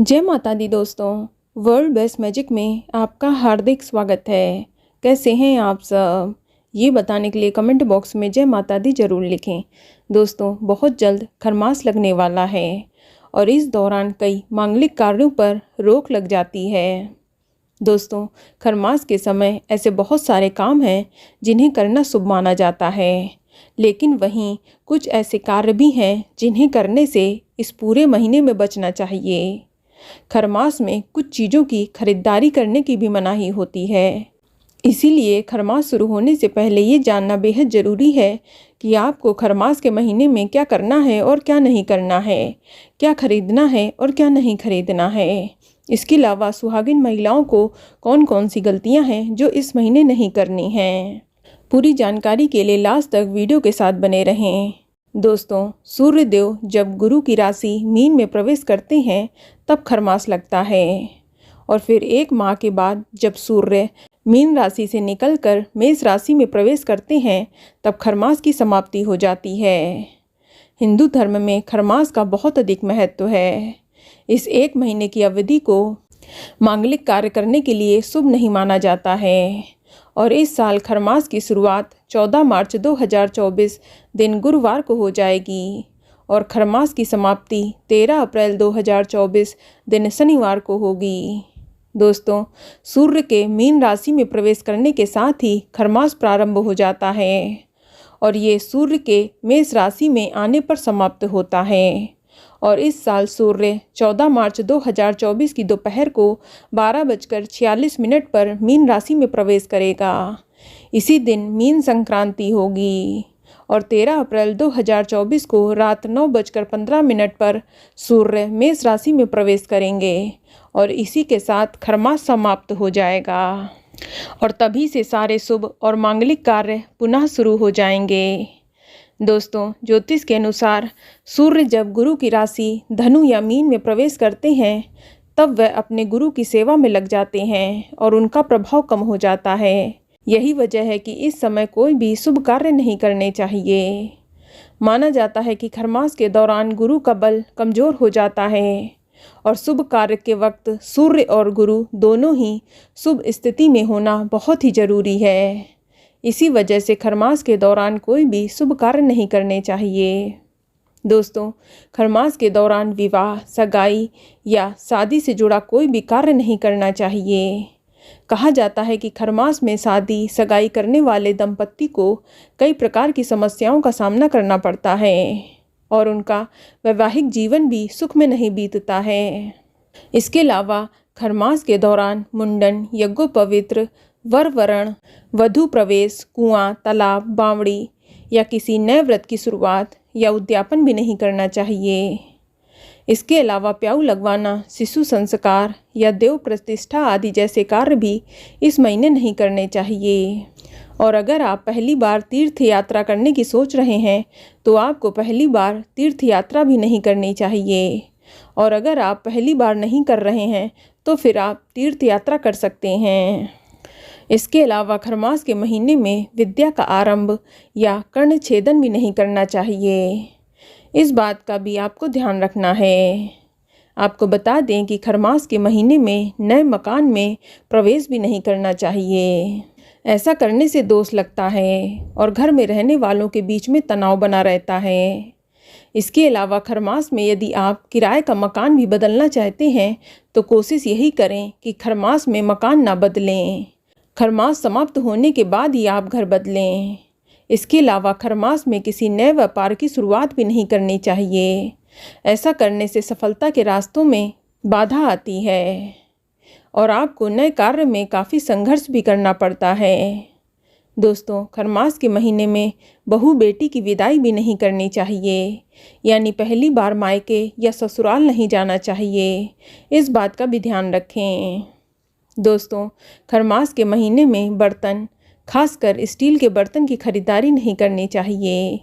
जय माता दी दोस्तों। वर्ल्ड बेस्ट मैजिक में आपका हार्दिक स्वागत है। कैसे हैं आप सब, ये बताने के लिए कमेंट बॉक्स में जय माता दी ज़रूर लिखें। दोस्तों, बहुत जल्द खरमास लगने वाला है और इस दौरान कई मांगलिक कार्यों पर रोक लग जाती है। दोस्तों, खरमास के समय ऐसे बहुत सारे काम हैं जिन्हें करना शुभ माना जाता है, लेकिन वहीं कुछ ऐसे कार्य भी हैं जिन्हें करने से इस पूरे महीने में बचना चाहिए। खरमास में कुछ चीज़ों की खरीदारी करने की भी मनाही होती है। इसीलिए खरमास शुरू होने से पहले ये जानना बेहद ज़रूरी है कि आपको खरमास के महीने में क्या करना है और क्या नहीं करना है, क्या खरीदना है और क्या नहीं खरीदना है। इसके अलावा सुहागिन महिलाओं को कौन कौन सी गलतियां हैं जो इस महीने नहीं करनी हैं। पूरी जानकारी के लिए लास्ट तक वीडियो के साथ बने रहें। दोस्तों, सूर्य देव जब गुरु की राशि मीन में प्रवेश करते हैं तब खरमास लगता है और फिर एक माह के बाद जब सूर्य मीन राशि से निकलकर मेष राशि में प्रवेश करते हैं तब खरमास की समाप्ति हो जाती है। हिंदू धर्म में खरमास का बहुत अधिक महत्व है। इस एक महीने की अवधि को मांगलिक कार्य करने के लिए शुभ नहीं माना जाता है और इस साल खरमास की शुरुआत 14 मार्च 2024 दिन गुरुवार को हो जाएगी और खरमास की समाप्ति 13 अप्रैल 2024 दिन शनिवार को होगी। दोस्तों, सूर्य के मीन राशि में प्रवेश करने के साथ ही खरमास प्रारंभ हो जाता है और ये सूर्य के मेष राशि में आने पर समाप्त होता है और इस साल सूर्य 14 मार्च 2024 की दोपहर को 12:46 पर मीन राशि में प्रवेश करेगा। इसी दिन मीन संक्रांति होगी और 13 अप्रैल 2024 को रात 9:15 पर सूर्य मेष राशि में प्रवेश करेंगे और इसी के साथ खरमास समाप्त हो जाएगा और तभी से सारे शुभ और मांगलिक कार्य पुनः शुरू हो जाएंगे। दोस्तों, ज्योतिष के अनुसार सूर्य जब गुरु की राशि धनु या मीन में प्रवेश करते हैं तब वह अपने गुरु की सेवा में लग जाते हैं और उनका प्रभाव कम हो जाता है। यही वजह है कि इस समय कोई भी शुभ कार्य नहीं करने चाहिए। माना जाता है कि खरमास के दौरान गुरु का बल कमज़ोर हो जाता है और शुभ कार्य के वक्त सूर्य और गुरु दोनों ही शुभ स्थिति में होना बहुत ही ज़रूरी है। इसी वजह से खरमास के दौरान कोई भी शुभ कार्य नहीं करने चाहिए। दोस्तों, खरमास के दौरान विवाह, सगाई या शादी से जुड़ा कोई भी कार्य नहीं करना चाहिए। कहा जाता है कि खरमास में शादी सगाई करने वाले दंपत्ति को कई प्रकार की समस्याओं का सामना करना पड़ता है और उनका वैवाहिक जीवन भी सुख में नहीं बीतता है। इसके अलावा खरमास के दौरान मुंडन, यज्ञोपवीत, वर वरण, वधू प्रवेश, कुआं, तालाब, बावड़ी या किसी नए व्रत की शुरुआत या उद्यापन भी नहीं करना चाहिए। इसके अलावा प्याऊ लगवाना, शिशु संस्कार या देव प्रतिष्ठा आदि जैसे कार्य भी इस महीने नहीं करने चाहिए। और अगर आप पहली बार तीर्थ यात्रा करने की सोच रहे हैं तो आपको पहली बार तीर्थ यात्रा भी नहीं करनी चाहिए और अगर आप पहली बार नहीं कर रहे हैं तो फिर आप तीर्थ यात्रा कर सकते हैं। इसके अलावा खरमास के महीने में विद्या का आरंभ या कर्ण छेदन भी नहीं करना चाहिए। इस बात का भी आपको ध्यान रखना है। आपको बता दें कि खरमास के महीने में नए मकान में प्रवेश भी नहीं करना चाहिए। ऐसा करने से दोष लगता है और घर में रहने वालों के बीच में तनाव बना रहता है। इसके अलावा खरमास में यदि आप किराए का मकान भी बदलना चाहते हैं तो कोशिश यही करें कि खरमास में मकान ना बदलें। खरमास समाप्त होने के बाद ही आप घर बदलें। इसके अलावा खरमास में किसी नए व्यापार की शुरुआत भी नहीं करनी चाहिए। ऐसा करने से सफलता के रास्तों में बाधा आती है और आपको नए कार्य में काफ़ी संघर्ष भी करना पड़ता है। दोस्तों, खरमास के महीने में बहू बेटी की विदाई भी नहीं करनी चाहिए, यानी पहली बार मायके या ससुराल नहीं जाना चाहिए। इस बात का भी ध्यान रखें। दोस्तों, खरमास के महीने में बर्तन, खासकर स्टील के बर्तन की खरीदारी नहीं करनी चाहिए।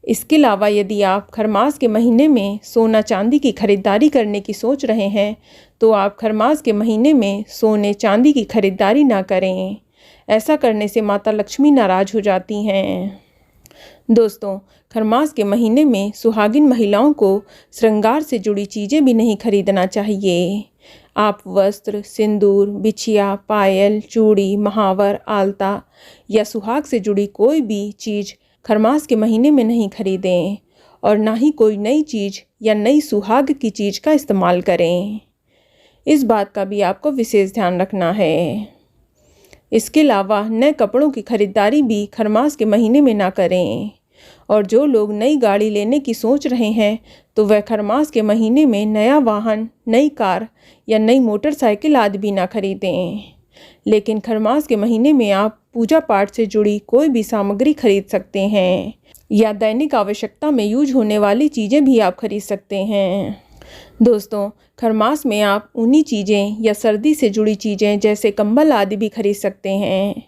इसके अलावा यदि आप खरमास के महीने में सोना चांदी की खरीदारी करने की सोच रहे हैं तो आप खरमास के महीने में सोने चांदी की खरीदारी ना करें। ऐसा करने से माता लक्ष्मी नाराज हो जाती हैं। दोस्तों, खरमास के महीने में सुहागिन महिलाओं को श्रृंगार से जुड़ी चीज़ें भी नहीं खरीदना चाहिए। आप वस्त्र, सिंदूर, बिछिया, पायल, चूड़ी, महावर, आलता या सुहाग से जुड़ी कोई भी चीज़ खरमास के महीने में नहीं खरीदें और ना ही कोई नई चीज़ या नई सुहाग की चीज़ का इस्तेमाल करें। इस बात का भी आपको विशेष ध्यान रखना है। इसके अलावा नए कपड़ों की खरीदारी भी खरमास के महीने में ना करें और जो लोग नई गाड़ी लेने की सोच रहे हैं तो वह खरमास के महीने में नया वाहन, नई कार या नई मोटरसाइकिल आदि भी ना खरीदें। लेकिन खरमास के महीने में आप पूजा पाठ से जुड़ी कोई भी सामग्री खरीद सकते हैं या दैनिक आवश्यकता में यूज होने वाली चीज़ें भी आप खरीद सकते हैं। दोस्तों, खरमास में आप ऊनी चीज़ें या सर्दी से जुड़ी चीज़ें जैसे कंबल आदि भी खरीद सकते हैं।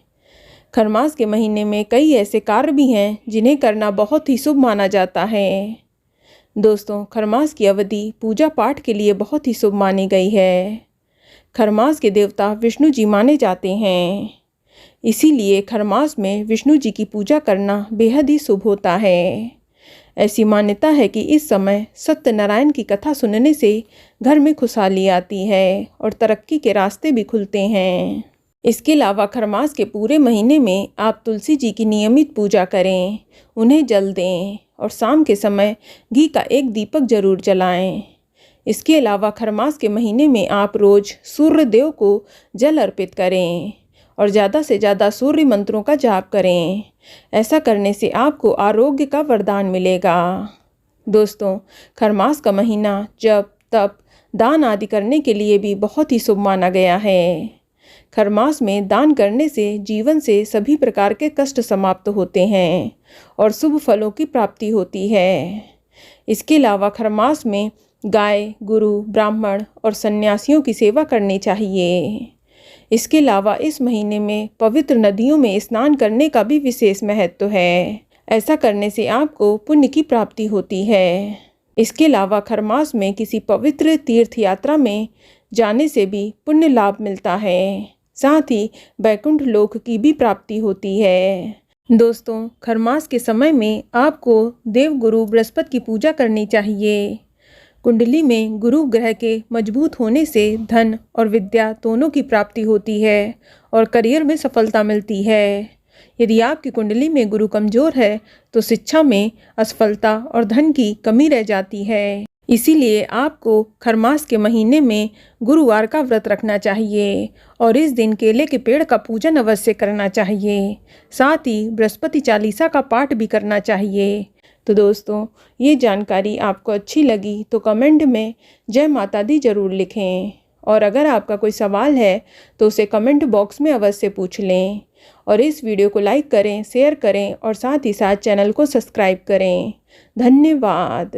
खरमास के महीने में कई ऐसे कार्य भी हैं जिन्हें करना बहुत ही शुभ माना जाता है। दोस्तों, खरमास की अवधि पूजा पाठ के लिए बहुत ही शुभ मानी गई है। खरमास के देवता विष्णु जी माने जाते हैं, इसीलिए खरमास में विष्णु जी की पूजा करना बेहद ही शुभ होता है। ऐसी मान्यता है कि इस समय सत्यनारायण की कथा सुनने से घर में खुशहाली आती है और तरक्की के रास्ते भी खुलते हैं। इसके अलावा खरमास के पूरे महीने में आप तुलसी जी की नियमित पूजा करें, उन्हें जल दें और शाम के समय घी का एक दीपक जरूर जलाएं। इसके अलावा खरमास के महीने में आप रोज़ सूर्य देव को जल अर्पित करें और ज़्यादा से ज़्यादा सूर्य मंत्रों का जाप करें। ऐसा करने से आपको आरोग्य का वरदान मिलेगा। दोस्तों, खरमास का महीना जप, तप, दान आदि करने के लिए भी बहुत ही शुभ माना गया है। खरमास में दान करने से जीवन से सभी प्रकार के कष्ट समाप्त होते हैं और शुभ फलों की प्राप्ति होती है। इसके अलावा खरमास में गाय, गुरु, ब्राह्मण और सन्यासियों की सेवा करनी चाहिए। इसके अलावा इस महीने में पवित्र नदियों में स्नान करने का भी विशेष महत्व है। ऐसा करने से आपको पुण्य की प्राप्ति होती है। इसके अलावा खरमास में किसी पवित्र तीर्थ यात्रा में जाने से भी पुण्य लाभ मिलता है, साथ ही वैकुंठ लोक की भी प्राप्ति होती है। दोस्तों, खरमास के समय में आपको देवगुरु बृहस्पति की पूजा करनी चाहिए। कुंडली में गुरु ग्रह के मजबूत होने से धन और विद्या दोनों की प्राप्ति होती है और करियर में सफलता मिलती है। यदि आपकी कुंडली में गुरु कमजोर है तो शिक्षा में असफलता और धन की कमी रह जाती है। इसीलिए आपको खरमास के महीने में गुरुवार का व्रत रखना चाहिए और इस दिन केले के पेड़ का पूजन अवश्य करना चाहिए। साथ ही बृहस्पति चालीसा का पाठ भी करना चाहिए। तो दोस्तों, ये जानकारी आपको अच्छी लगी तो कमेंट में जय माता दी जरूर लिखें और अगर आपका कोई सवाल है तो उसे कमेंट बॉक्स में अवश्य पूछ लें और इस वीडियो को लाइक करें, शेयर करें और साथ ही साथ चैनल को सब्सक्राइब करें। धन्यवाद।